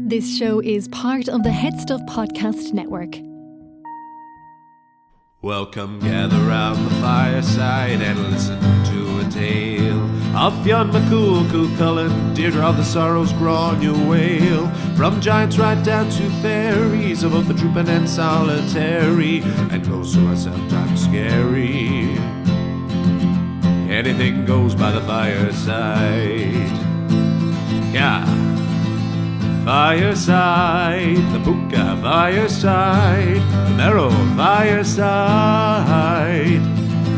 This show is part of the Head Stuff Podcast Network. Welcome, gather round the fireside and listen to a tale of Fionn McCool, Cú Chulainn, Deirdre of the Sorrows, Gráinne Wail. From giants right down to fairies, of both the drooping and solitary, and ghosts who are sometimes scary. Anything goes by the fireside. Yeah. Fireside, the Puka Fireside, the Marrow Fireside.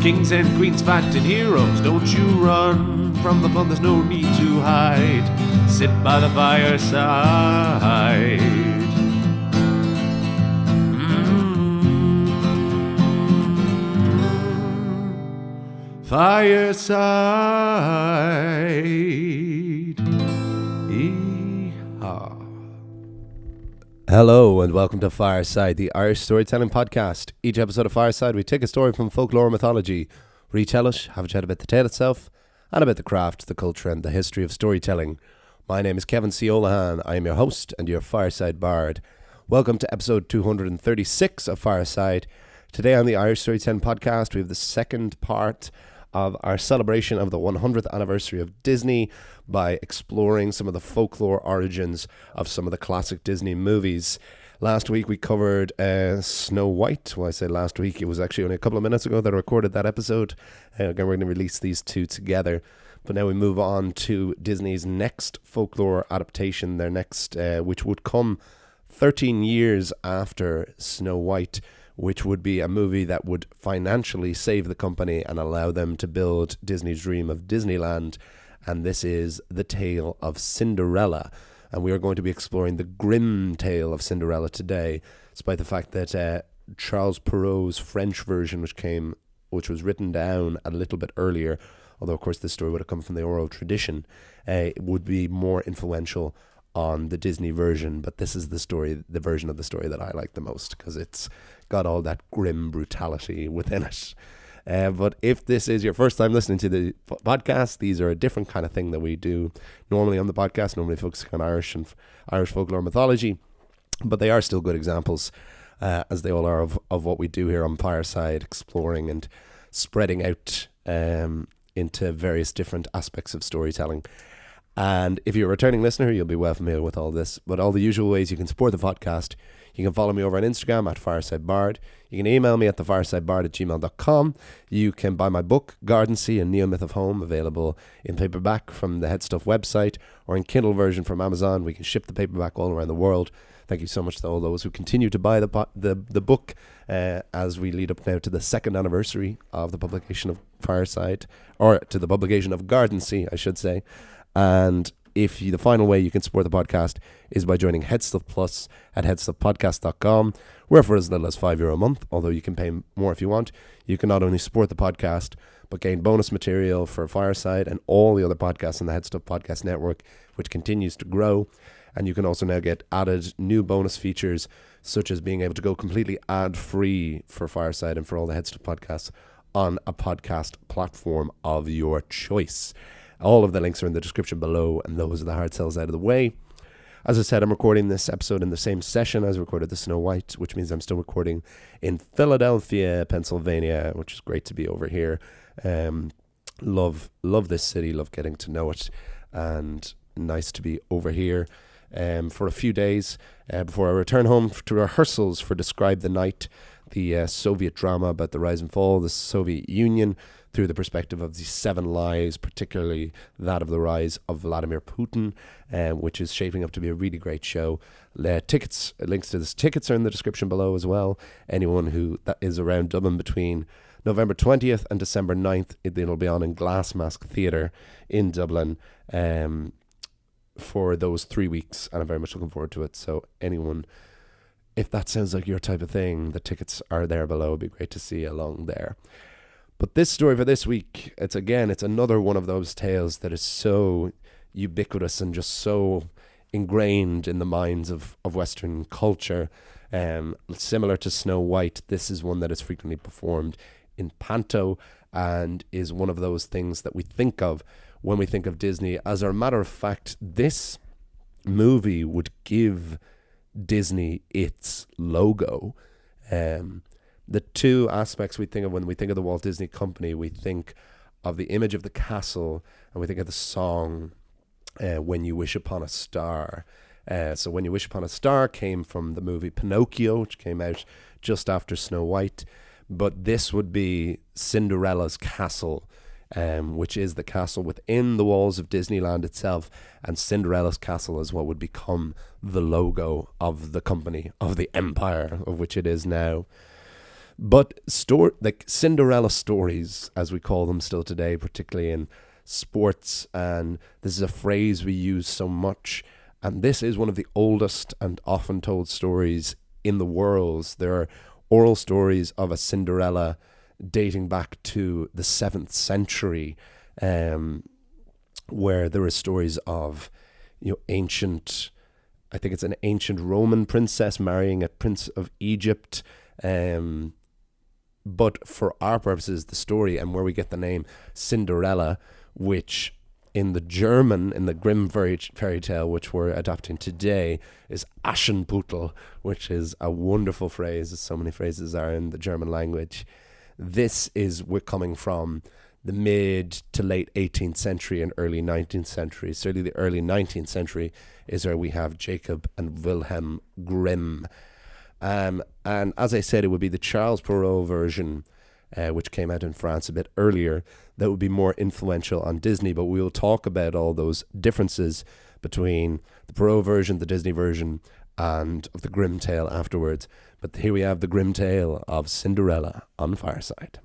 Kings and queens fighting heroes, don't you run from the fun, there's no need to hide. Sit by the fireside. Fireside. Hello and welcome to Fireside, the Irish storytelling podcast. Each episode of Fireside, we take a story from folklore or mythology, retell it, have a chat about the tale itself, and about the craft, the culture, and the history of storytelling. My name is Kevin C. Olahan. I am your host and your Fireside Bard. Welcome to episode 236 of Fireside. Today on the Irish Storytelling Podcast, we have the second part of our celebration of the 100th anniversary of Disney by exploring some of the folklore origins of some of the classic Disney movies. Last week we covered Snow White. Well, I say last week, it was actually only a couple of minutes ago that I recorded that episode. Again, we're going to release these two together. But now we move on to Disney's next folklore adaptation, their next, which would come 13 years after Snow White, which would be a movie that would financially save the company and allow them to build Disney's dream of Disneyland. And this is the tale of Cinderella. And we are going to be exploring the grim tale of Cinderella today, despite the fact that Charles Perrault's French version, which was written down a little bit earlier, although of course this story would have come from the oral tradition, would be more influential on the Disney version. But this is the version of the story that I like the most, because it's got all that grim brutality within it. But if this is your first time listening to the podcast, these are a different kind of thing that we do normally on the podcast, normally focusing on Irish and Irish folklore mythology, but they are still good examples, as they all are, of what we do here on Fireside, exploring and spreading out into various different aspects of storytelling. And if you're a returning listener, you'll be well familiar with all this, but all the usual ways you can support the podcast. You can follow me over on Instagram at FiresideBard. You can email me at thefiresidebard@gmail.com. You can buy my book, Garden Sea and Neo-Myth of Home, available in paperback from the Head Stuff website or in Kindle version from Amazon. We can ship the paperback all around the world. Thank you so much to all those who continue to buy the book as we lead up now to the second anniversary of the publication of Fireside, or to the publication of Garden Sea, I should say. And the final way you can support the podcast is by joining Headstuff Plus at headstuffpodcast.com, where for as little as €5 a month, although you can pay more if you want, you can not only support the podcast, but gain bonus material for Fireside and all the other podcasts in the Headstuff Podcast Network, which continues to grow. And you can also now get added new bonus features, such as being able to go completely ad-free for Fireside and for all the Headstuff podcasts on a podcast platform of your choice. All of the links are in the description below, and those are the hard sells out of the way. As I said, I'm recording this episode in the same session as I recorded the Snow White, which means I'm still recording in Philadelphia, Pennsylvania, which is great to be over here. Love this city, love getting to know it, and nice to be over here for a few days before I return home to rehearsals for Describe the Night, the Soviet drama about the rise and fall of the Soviet Union through the perspective of the 7 lives, particularly that of the rise of Vladimir Putin, which is shaping up to be a really great show. Links to the tickets are in the description below as well. Anyone that is around Dublin between November 20th and December 9th, it'll be on in Glassmask Theatre in Dublin for those 3 weeks, and I'm very much looking forward to it. So anyone, if that sounds like your type of thing, the tickets are there below. It'd be great to see you along there. But this story for this week, it's another one of those tales that is so ubiquitous and just so ingrained in the minds of Western culture. Similar to Snow White, this is one that is frequently performed in panto and is one of those things that we think of when we think of Disney. As a matter of fact, this movie would give Disney its logo. The two aspects we think of when we think of the Walt Disney Company, we think of the image of the castle, and we think of the song When You Wish Upon a Star. So When You Wish Upon a Star came from the movie Pinocchio, which came out just after Snow White. But this would be Cinderella's castle, which is the castle within the walls of Disneyland itself. And Cinderella's castle is what would become the logo of the company, of the empire of which it is now. But like Cinderella stories, as we call them still today, particularly in sports, and this is a phrase we use so much, and this is one of the oldest and often told stories in the world. There are oral stories of a Cinderella dating back to the 7th century, where there are stories of, ancient, I think it's an ancient Roman princess marrying a prince of Egypt. But for our purposes, the story and where we get the name Cinderella, which in the German, in the Grimm fairy tale, which we're adapting today, is Aschenputtel, which is a wonderful phrase, as so many phrases are in the German language. We're coming from the mid to late 18th century and early 19th century. Certainly the early 19th century is where we have Jacob and Wilhelm Grimm. And as I said, it would be the Charles Perrault version, which came out in France a bit earlier, that would be more influential on Disney. But we will talk about all those differences between the Perrault version, the Disney version, and of the Grimm tale afterwards. But here we have the Grimm tale of Cinderella on Fireside.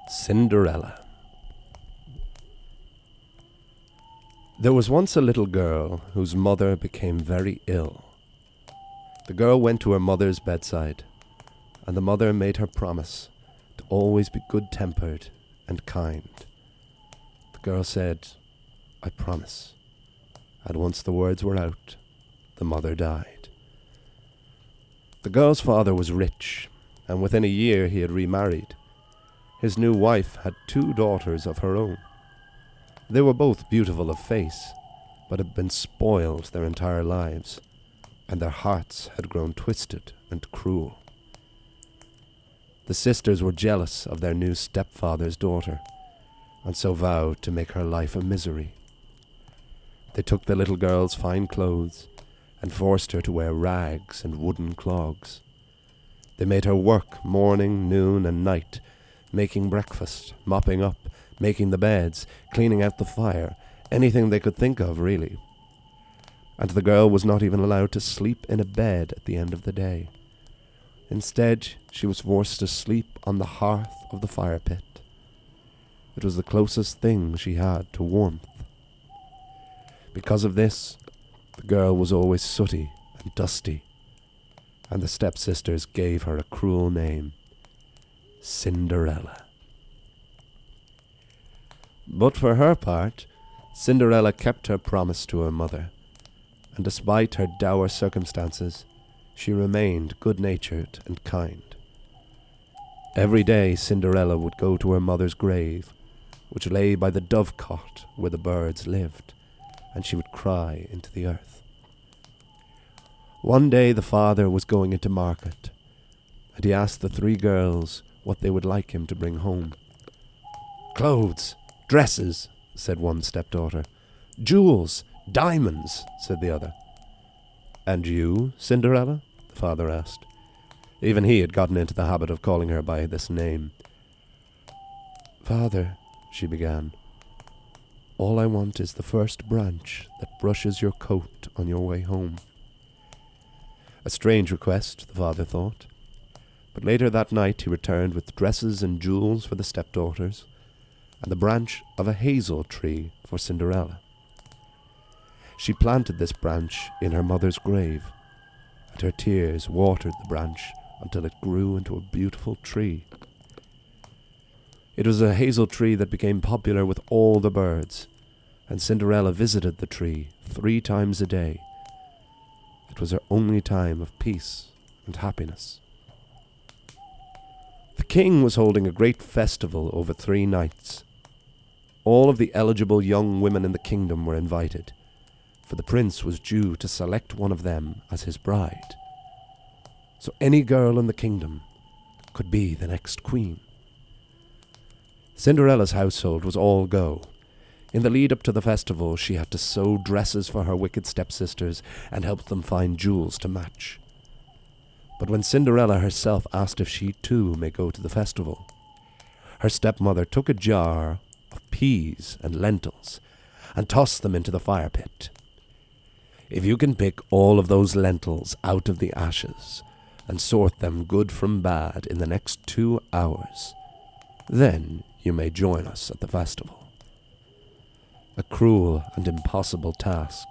Cinderella. There was once a little girl whose mother became very ill. The girl went to her mother's bedside, and the mother made her promise to always be good-tempered and kind. The girl said, "I promise." And once the words were out, the mother died. The girl's father was rich, and within a year he had remarried. His new wife had 2 daughters of her own. They were both beautiful of face, but had been spoiled their entire lives, and their hearts had grown twisted and cruel. The sisters were jealous of their new stepfather's daughter, and so vowed to make her life a misery. They took the little girl's fine clothes and forced her to wear rags and wooden clogs. They made her work morning, noon, and night, making breakfast, mopping up, making the beds, cleaning out the fire, anything they could think of, really. And the girl was not even allowed to sleep in a bed at the end of the day. Instead, she was forced to sleep on the hearth of the fire pit. It was the closest thing she had to warmth. Because of this, the girl was always sooty and dusty, and the stepsisters gave her a cruel name, Cinderella. But for her part, Cinderella kept her promise to her mother, and despite her dour circumstances, she remained good-natured and kind. Every day Cinderella would go to her mother's grave, which lay by the dovecot where the birds lived, and she would cry into the earth. One day the father was going into market, and he asked the 3 girls what they would like him to bring home. "Clothes, dresses," said one stepdaughter. "Jewels, diamonds," said the other. "And you, Cinderella?" the father asked. Even he had gotten into the habit of calling her by this name. "Father," she began, "all I want is the first branch that brushes your coat on your way home." A strange request, the father thought. But later that night he returned with dresses and jewels for the stepdaughters, and the branch of a hazel tree for Cinderella. She planted this branch in her mother's grave, and her tears watered the branch until it grew into a beautiful tree. It was a hazel tree that became popular with all the birds, and Cinderella visited the tree 3 times a day. It was her only time of peace and happiness. The king was holding a great festival over 3 nights. All of the eligible young women in the kingdom were invited, for the prince was due to select one of them as his bride. So any girl in the kingdom could be the next queen. Cinderella's household was all go. In the lead up to the festival, she had to sew dresses for her wicked stepsisters and help them find jewels to match. But when Cinderella herself asked if she too may go to the festival, her stepmother took a jar of peas and lentils and tossed them into the fire pit. If you can pick all of those lentils out of the ashes and sort them good from bad in the next 2 hours, then you may join us at the festival. A cruel and impossible task,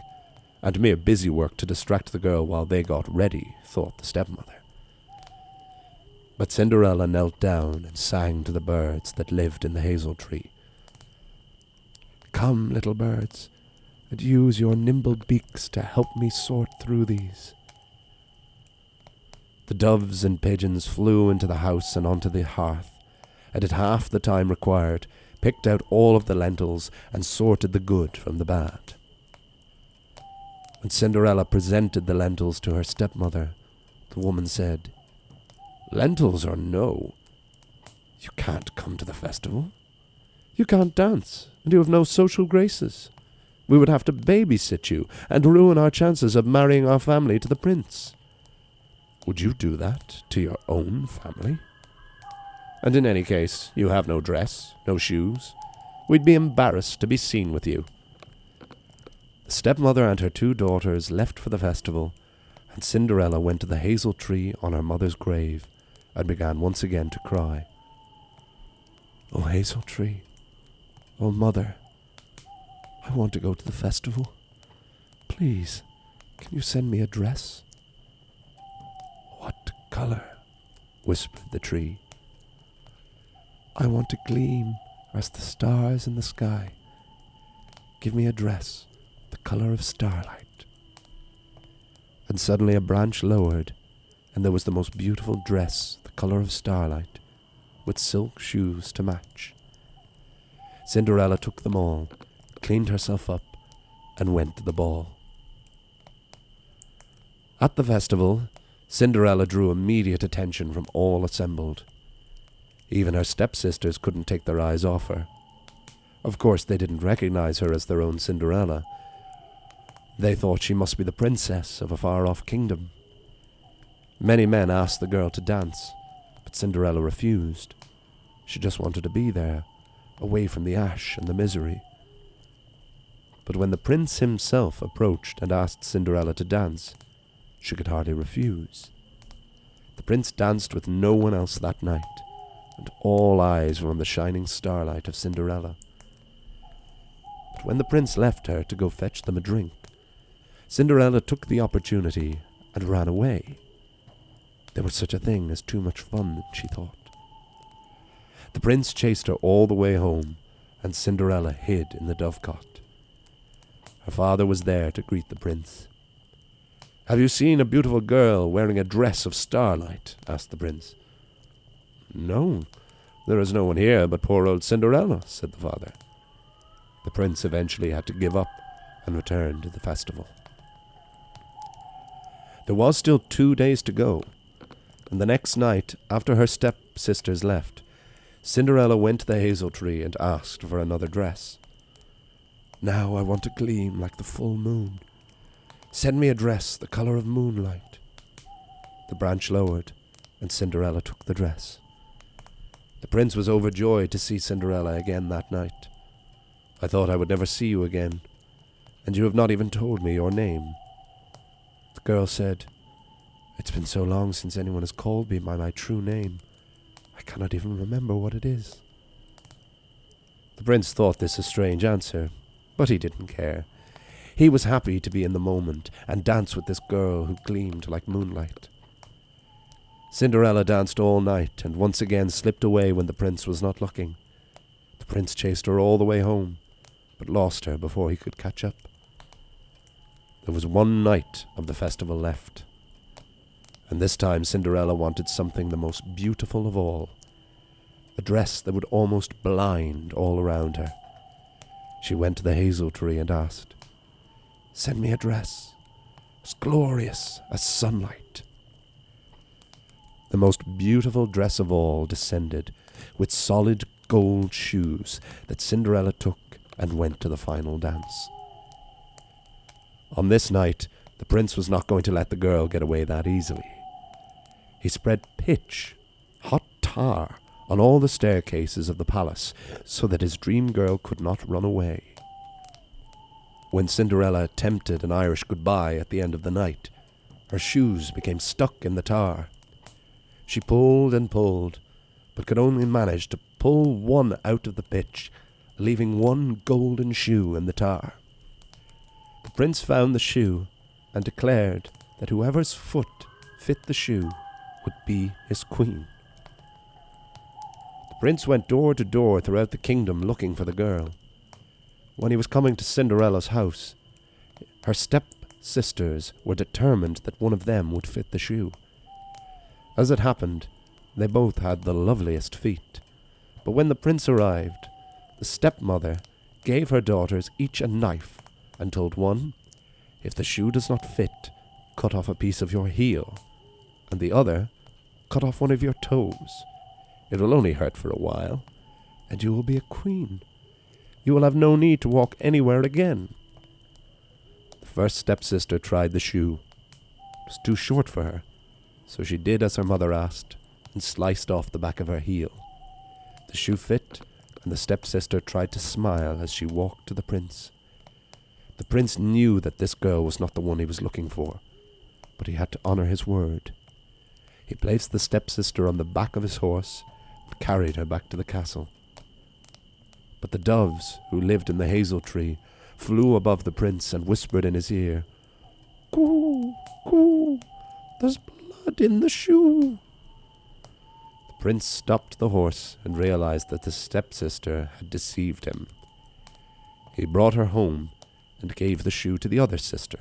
and mere busy work to distract the girl while they got ready, thought the stepmother. But Cinderella knelt down and sang to the birds that lived in the hazel tree. "Come, little birds, and use your nimble beaks to help me sort through these." The doves and pigeons flew into the house and onto the hearth, and at half the time required, picked out all of the lentils and sorted the good from the bad. When Cinderella presented the lentils to her stepmother, the woman said, "Lentils or no, you can't come to the festival. You can't dance, and you have no social graces. We would have to babysit you and ruin our chances of marrying our family to the prince. Would you do that to your own family? And in any case, you have no dress, no shoes. We'd be embarrassed to be seen with you." The stepmother and her 2 daughters left for the festival, and Cinderella went to the hazel tree on her mother's grave and began once again to cry. "Oh, hazel tree, oh, mother, I want to go to the festival. Please, can you send me a dress?" "What color?" whispered the tree. "I want to gleam as the stars in the sky. Give me a dress the color of starlight." And suddenly a branch lowered, and there was the most beautiful dress the color of starlight, with silk shoes to match. Cinderella took them all, cleaned herself up, and went to the ball. At the festival, Cinderella drew immediate attention from all assembled. Even her stepsisters couldn't take their eyes off her. Of course, they didn't recognize her as their own Cinderella. They thought she must be the princess of a far-off kingdom. Many men asked the girl to dance, but Cinderella refused. She just wanted to be there, away from the ash and the misery. But when the prince himself approached and asked Cinderella to dance, she could hardly refuse. The prince danced with no one else that night, and all eyes were on the shining starlight of Cinderella. But when the prince left her to go fetch them a drink, Cinderella took the opportunity and ran away. There was such a thing as too much fun, she thought. The prince chased her all the way home, and Cinderella hid in the dovecot. Her father was there to greet the prince. "Have you seen a beautiful girl wearing a dress of starlight?" asked the prince. "No, there is no one here but poor old Cinderella," said the father. The prince eventually had to give up and return to the festival. There was still 2 days to go, and the next night, after her stepsisters left, Cinderella went to the hazel tree and asked for another dress. "Now I want to gleam like the full moon. Send me a dress the color of moonlight." The branch lowered, and Cinderella took the dress. The prince was overjoyed to see Cinderella again that night. "I thought I would never see you again, and you have not even told me your name." The girl said, "It's been so long since anyone has called me by my true name. I cannot even remember what it is." The prince thought this a strange answer, but he didn't care. He was happy to be in the moment and dance with this girl who gleamed like moonlight. Cinderella danced all night and once again slipped away when the prince was not looking. The prince chased her all the way home, but lost her before he could catch up. There was 1 night of the festival left, and this time Cinderella wanted something the most beautiful of all, a dress that would almost blind all around her. She went to the hazel tree and asked, "Send me a dress as glorious as sunlight." The most beautiful dress of all descended with solid gold shoes that Cinderella took and went to the final dance. On this night, the prince was not going to let the girl get away that easily. He spread pitch, hot tar, on all the staircases of the palace so that his dream girl could not run away. When Cinderella attempted an Irish goodbye at the end of the night, her shoes became stuck in the tar. She pulled and pulled, but could only manage to pull one out of the pitch, leaving one golden shoe in the tar. The prince found the shoe and declared that whoever's foot fit the shoe would be his queen. The prince went door to door throughout the kingdom looking for the girl. When he was coming to Cinderella's house, her step-sisters were determined that one of them would fit the shoe. As it happened, they both had the loveliest feet, but when the prince arrived, the stepmother gave her daughters each a knife and told one, "If the shoe does not fit, cut off a piece of your heel," and the other, "Cut off one of your toes. It will only hurt for a while, and you will be a queen. You will have no need to walk anywhere again." The first stepsister tried the shoe. It was too short for her, so she did as her mother asked and sliced off the back of her heel. The shoe fit, and the stepsister tried to smile as she walked to the prince. The prince knew that this girl was not the one he was looking for, but he had to honor his word. He placed the stepsister on the back of his horse and carried her back to the castle. But the doves, who lived in the hazel tree, flew above the prince and whispered in his ear, "Coo, coo, there's blood in the shoe." The prince stopped the horse and realized that the stepsister had deceived him. He brought her home and gave the shoe to the other sister,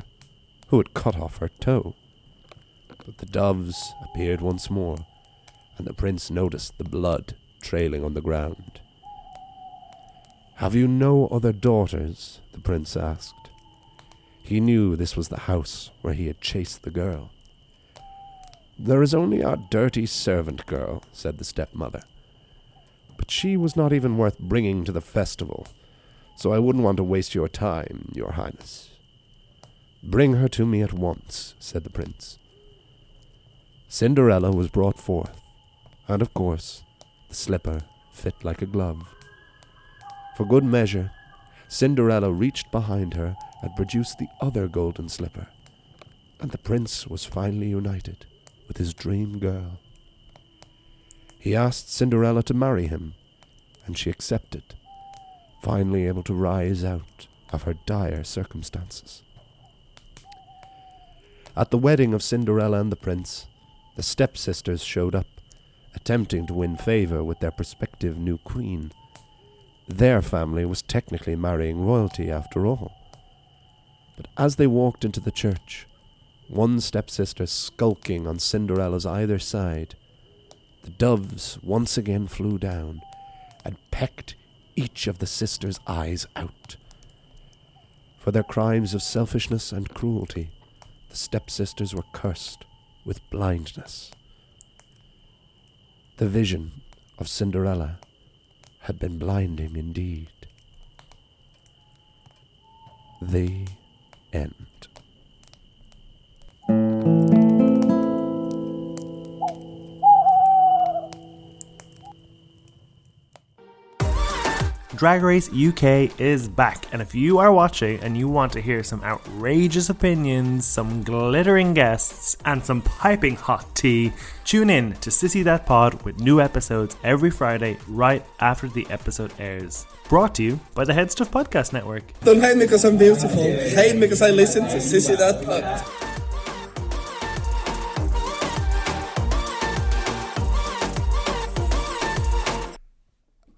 who had cut off her toe. But the doves appeared once more, and the prince noticed the blood trailing on the ground. "Have you no other daughters?" the prince asked. He knew this was the house where he had chased the girl. "There is only our dirty servant girl," said the stepmother. "But she was not even worth bringing to the festival, so I wouldn't want to waste your time, your highness." "Bring her to me at once," said the prince. Cinderella was brought forth, and of course, the slipper fit like a glove. For good measure, Cinderella reached behind her and produced the other golden slipper, and the prince was finally united with his dream girl. He asked Cinderella to marry him, and she accepted, finally able to rise out of her dire circumstances. At the wedding of Cinderella and the prince, the stepsisters showed up, attempting to win favor with their prospective new queen. Their family was technically marrying royalty after all. But as they walked into the church, one stepsister skulking on Cinderella's either side, the doves once again flew down and pecked each of the sisters' eyes out. For their crimes of selfishness and cruelty, the stepsisters were cursed with blindness. The vision of Cinderella had been blinding indeed. The end. Drag Race UK is back, and if you are watching and you want to hear some outrageous opinions, some glittering guests, and some piping hot tea, tune in to Sissy That Pod with new episodes every Friday right after the episode airs. Brought to you by the Head Stuff Podcast Network. Don't hate me because I'm beautiful, hate me because I listen to Sissy That Pod.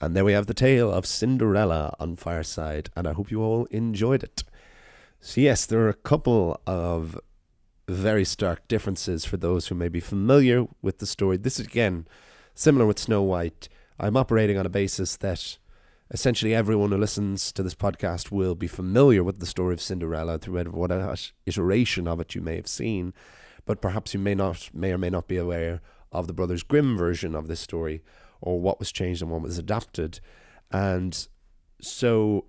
And there we have the tale of Cinderella on Fireside, and I hope you all enjoyed it. So yes, there are a couple of very stark differences for those who may be familiar with the story. This is, again, similar with Snow White. I'm operating on a basis that essentially everyone who listens to this podcast will be familiar with the story of Cinderella through whatever iteration of it you may have seen, but perhaps you may or may not be aware of the Brothers Grimm version of this story, or what was changed and what was adapted. And so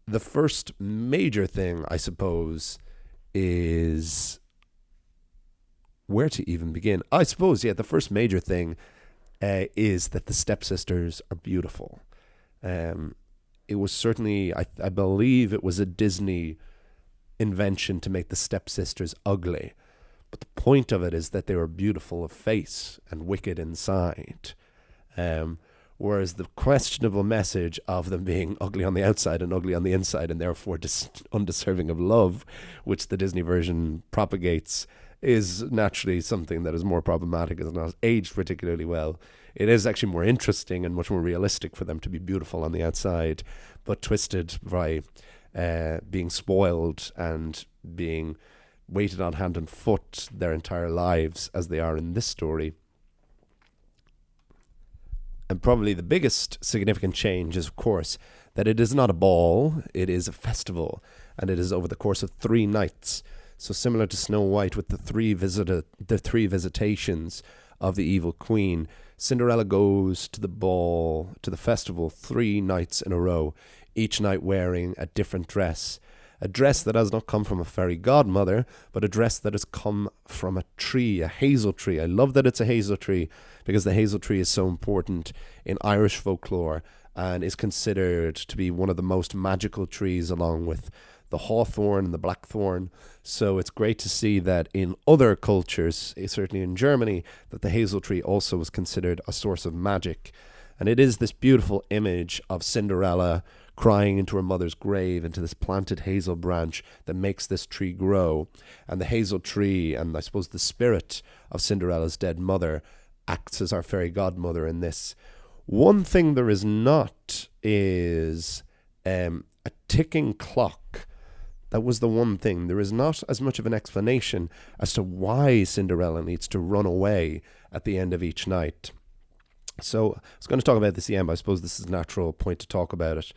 the first major thing, I suppose, is where to even begin. I suppose, the first major thing is that the stepsisters are beautiful. It was certainly, I believe it was a Disney invention to make the stepsisters ugly. But the point of it is that they were beautiful of face and wicked inside. Whereas the questionable message of them being ugly on the outside and ugly on the inside, and therefore undeserving of love, which the Disney version propagates, is naturally something that is more problematic, is not aged particularly well. It is actually more interesting and much more realistic for them to be beautiful on the outside, but twisted by being spoiled and being waited on hand and foot their entire lives, as they are in this story. And probably the biggest significant change is, of course, that it is not a ball, it is a festival, and it is over the course of 3 nights. So similar to Snow White with the three visitations of the evil queen, Cinderella goes to the ball, to the festival, 3 nights in a row, each night wearing a different dress. A dress that has not come from a fairy godmother, but a dress that has come from a tree, a hazel tree. I love that it's a hazel tree, because the hazel tree is so important in Irish folklore and is considered to be one of the most magical trees, along with the hawthorn and the blackthorn. So it's great to see that in other cultures, certainly in Germany, that the hazel tree also was considered a source of magic. And it is this beautiful image of Cinderella crying into her mother's grave, into this planted hazel branch that makes this tree grow. And the hazel tree, and I suppose the spirit of Cinderella's dead mother, acts as our fairy godmother in this. One thing there is not is a ticking clock. That was the one thing. There is not as much of an explanation as to why Cinderella needs to run away at the end of each night. So I was going to talk about this at the end, but I suppose this is a natural point to talk about it.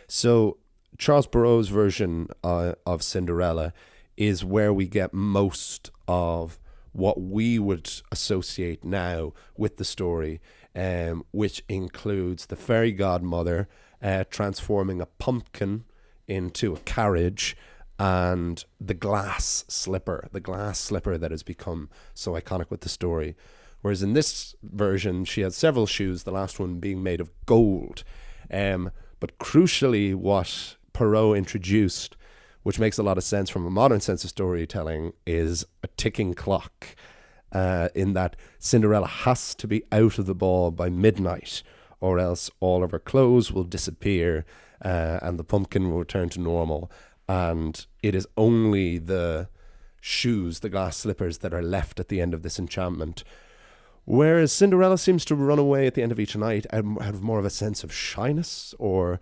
So Charles Perrault's version of Cinderella is where we get most of what we would associate now with the story, which includes the fairy godmother transforming a pumpkin into a carriage, and the glass slipper that has become so iconic with the story. Whereas in this version, she has several shoes, the last one being made of gold. But crucially, what Perrault introduced, which makes a lot of sense from a modern sense of storytelling, is a ticking clock, in that Cinderella has to be out of the ball by midnight, or else all of her clothes will disappear, and the pumpkin will return to normal. And it is only the shoes, the glass slippers, that are left at the end of this enchantment. Whereas Cinderella seems to run away at the end of each night out of more of a sense of shyness, or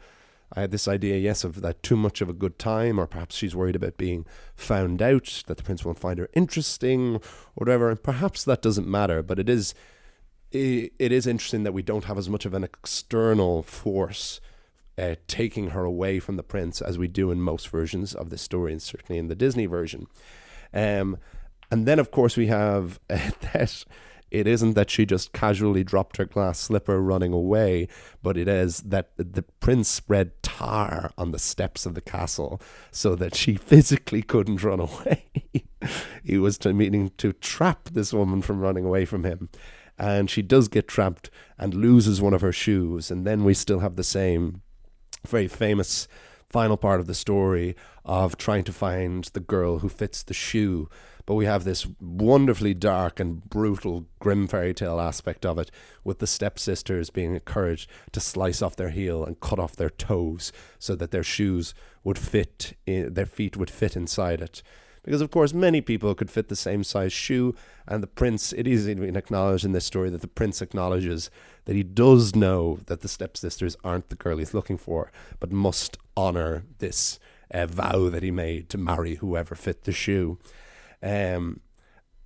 I had this idea, yes, of that too much of a good time, or perhaps she's worried about being found out, that the prince won't find her interesting, or whatever. And perhaps that doesn't matter, but it is interesting that we don't have as much of an external force taking her away from the prince as we do in most versions of the story, and certainly in the Disney version. And then, of course, we have that it isn't that she just casually dropped her glass slipper running away, but it is that the prince spread tar on the steps of the castle so that she physically couldn't run away. He was meaning to trap this woman from running away from him. And she does get trapped and loses one of her shoes. And then we still have the same very famous final part of the story of trying to find the girl who fits the shoe. But we have this wonderfully dark and brutal grim fairy tale aspect of it, with the stepsisters being encouraged to slice off their heel and cut off their toes so that their shoes would fit, their feet would fit inside it. Because, of course, many people could fit the same size shoe, and the prince, it is even acknowledged in this story that the prince acknowledges that he does know that the stepsisters aren't the girl he's looking for, but must honour this vow that he made to marry whoever fit the shoe. And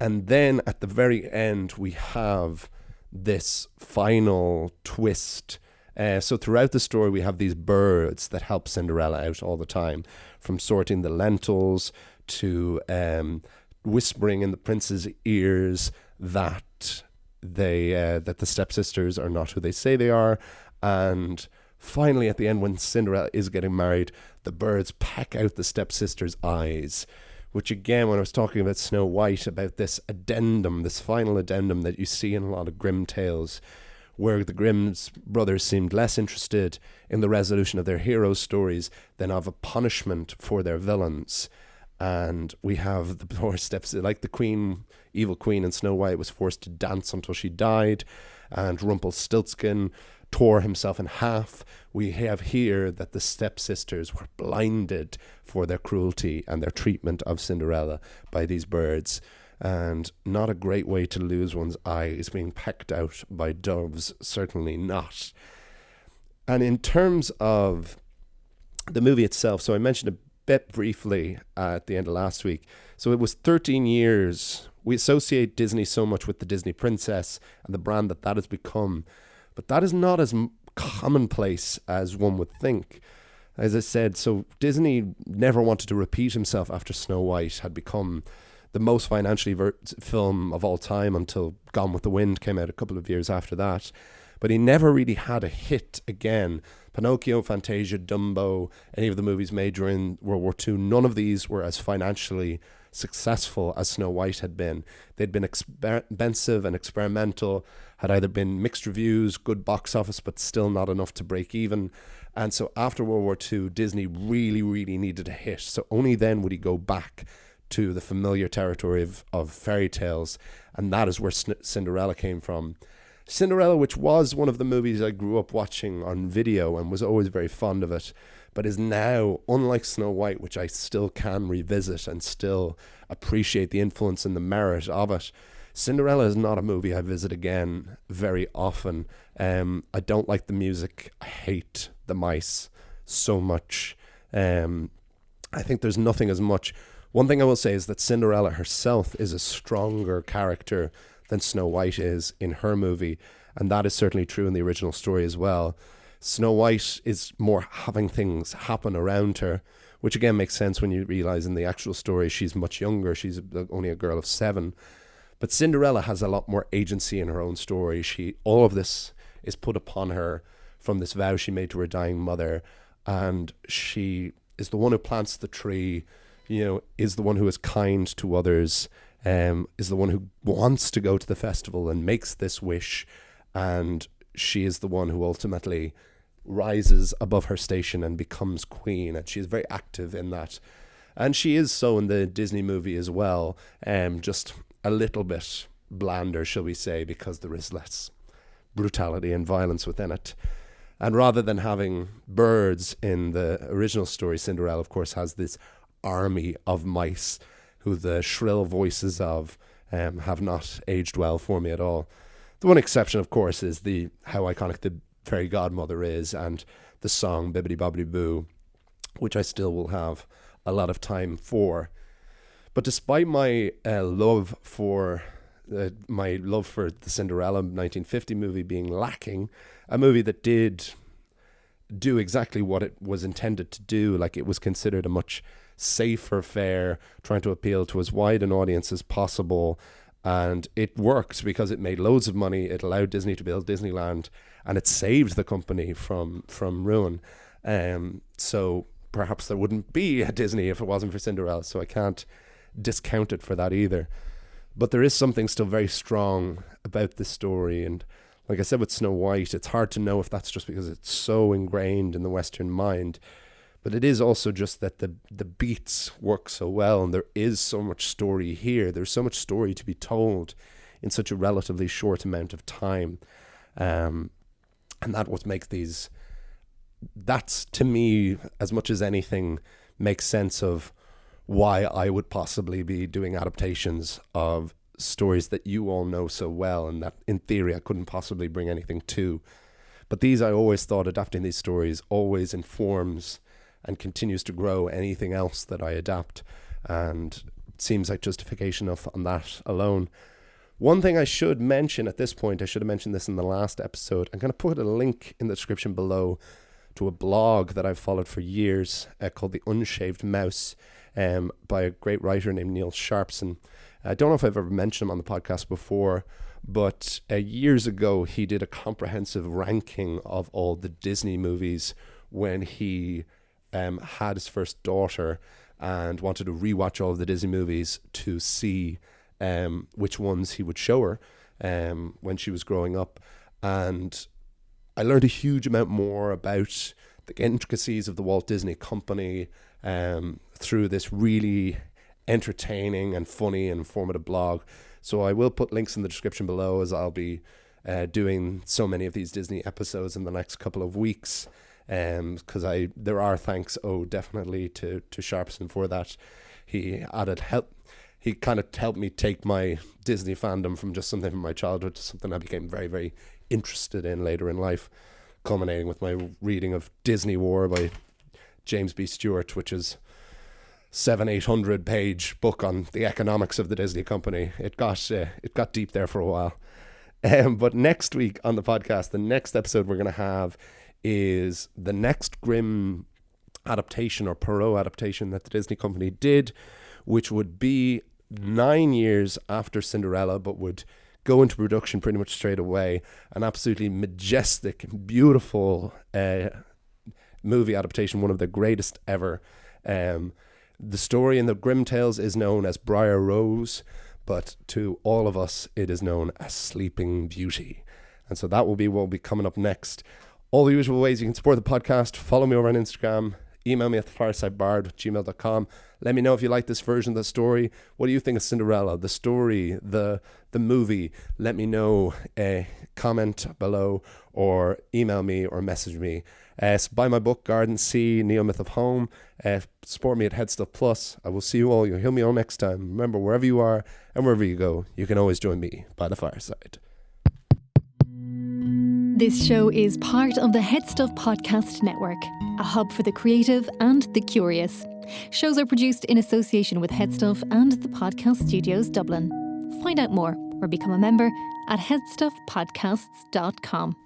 then at the very end, we have this final twist. So throughout the story, we have these birds that help Cinderella out all the time, from sorting the lentils to whispering in the prince's ears that that the stepsisters are not who they say they are. And finally, at the end, when Cinderella is getting married, the birds peck out the stepsisters' eyes, which again, when I was talking about Snow White, about this addendum, this final addendum that you see in a lot of Grimm tales, where the Grimm's brothers seemed less interested in the resolution of their heroes' stories than of a punishment for their villains. And we have the poor stepsister, like the queen, evil queen in Snow White, was forced to dance until she died, and Rumpelstiltskin tore himself in half. We have here that the stepsisters were blinded for their cruelty and their treatment of Cinderella by these birds. And not a great way to lose one's eyes, being pecked out by doves, certainly not. And in terms of the movie itself, so I mentioned a bit briefly at the end of last week. So it was 13 years. We associate Disney so much with the Disney princess and the brand that has become, but that is not as commonplace as one would think. As I said, so Disney never wanted to repeat himself after Snow White had become the most financially film of all time until Gone with the Wind came out a couple of years after that. But he never really had a hit again. Pinocchio, Fantasia, Dumbo, any of the movies made during World War II, none of these were as financially successful as Snow White had been. They'd been expensive and experimental, had either been mixed reviews, good box office, but still not enough to break even. And so after World War II, Disney really, really needed a hit. So only then would he go back to the familiar territory of fairy tales. And that is where Cinderella came from. Cinderella, which was one of the movies I grew up watching on video and was always very fond of it, but is now, unlike Snow White, which I still can revisit and still appreciate the influence and the merit of it, Cinderella is not a movie I visit again very often. I don't like the music. I hate the mice so much. I think there's nothing as much. One thing I will say is that Cinderella herself is a stronger character than Snow White is in her movie, and that is certainly true in the original story as well. Snow White is more having things happen around her, which again makes sense when you realize in the actual story she's much younger. She's only a girl of 7. But Cinderella has a lot more agency in her own story. All of this is put upon her from this vow she made to her dying mother, and she is the one who plants the tree, is the one who is kind to others, is the one who wants to go to the festival and makes this wish, and she is the one who ultimately rises above her station and becomes queen, and she is very active in that. And she is so in the Disney movie as well, just a little bit blander, shall we say, because there is less brutality and violence within it. And rather than having birds in the original story, Cinderella, of course, has this army of mice who the shrill voices of have not aged well for me at all. The one exception, of course, is how iconic the fairy godmother is, and the song Bibbidi Bobbidi Boo, which I still will have a lot of time for. But despite my love for the Cinderella 1950 movie being lacking, a movie that did do exactly what it was intended to do, like it was considered a much safer fare, trying to appeal to as wide an audience as possible, and it worked because it made loads of money. It allowed Disney to build Disneyland, and it saved the company from ruin. So perhaps there wouldn't be a Disney if it wasn't for Cinderella, so I can't discount it for that either. But there is something still very strong about this story, and like I said with Snow White, it's hard to know if that's just because it's so ingrained in the Western mind, but it is also just that the beats work so well, and there is so much story here. There's so much story to be told in such a relatively short amount of time, and that's what makes these. That's, to me, as much as anything, makes sense of why I would possibly be doing adaptations of stories that you all know so well, and that in theory I couldn't possibly bring anything to. But these, I always thought, adapting these stories always informs and continues to grow anything else that I adapt, and it seems like justification on that alone. One thing I should mention at this point, I should have mentioned this in the last episode. I'm going to put a link in the description below to a blog that I've followed for years called The Unshaved Mouse by a great writer named Neil Sharpson. I don't know if I've ever mentioned him on the podcast before, but years ago he did a comprehensive ranking of all the Disney movies when he had his first daughter and wanted to rewatch all of the Disney movies to see which ones he would show her when she was growing up. And I learned a huge amount more about the intricacies of the Walt Disney Company through this really entertaining and funny and informative blog. So I will put links in the description below, as I'll be doing so many of these Disney episodes in the next couple of weeks. Because there are thanks definitely to Sharpson for that. He added help. He kind of helped me take my Disney fandom from just something from my childhood to something I became very, very interested in later in life, culminating with my reading of Disney War by James B. Stewart, which is 700-800 page book on the economics of the Disney company. It got deep there for a while. But next week on the podcast, the next episode we're going to have is the next Grimm adaptation or Perrault adaptation that the Disney company did, which would be 9 years after Cinderella, but would go into production pretty much straight away. An absolutely majestic, beautiful movie adaptation, one of the greatest ever. The story in the Grimm Tales is known as Briar Rose, but to all of us, it is known as Sleeping Beauty. And so that will be what will be coming up next. All the usual ways you can support the podcast. Follow me over on Instagram. Email me at thefiresidebard@gmail.com. Let me know if you like this version of the story. What do you think of Cinderella, the story, the movie? Let me know. Comment below or email me or message me. Buy my book, Garden Sea, Neo Myth of Home. Support me at Headstuff Plus. I will see you all. You'll hear me all next time. Remember, wherever you are and wherever you go, you can always join me by the fireside. This show is part of the Headstuff Podcast Network, a hub for the creative and the curious. Shows are produced in association with Headstuff and the Podcast Studios Dublin. Find out more or become a member at headstuffpodcasts.com.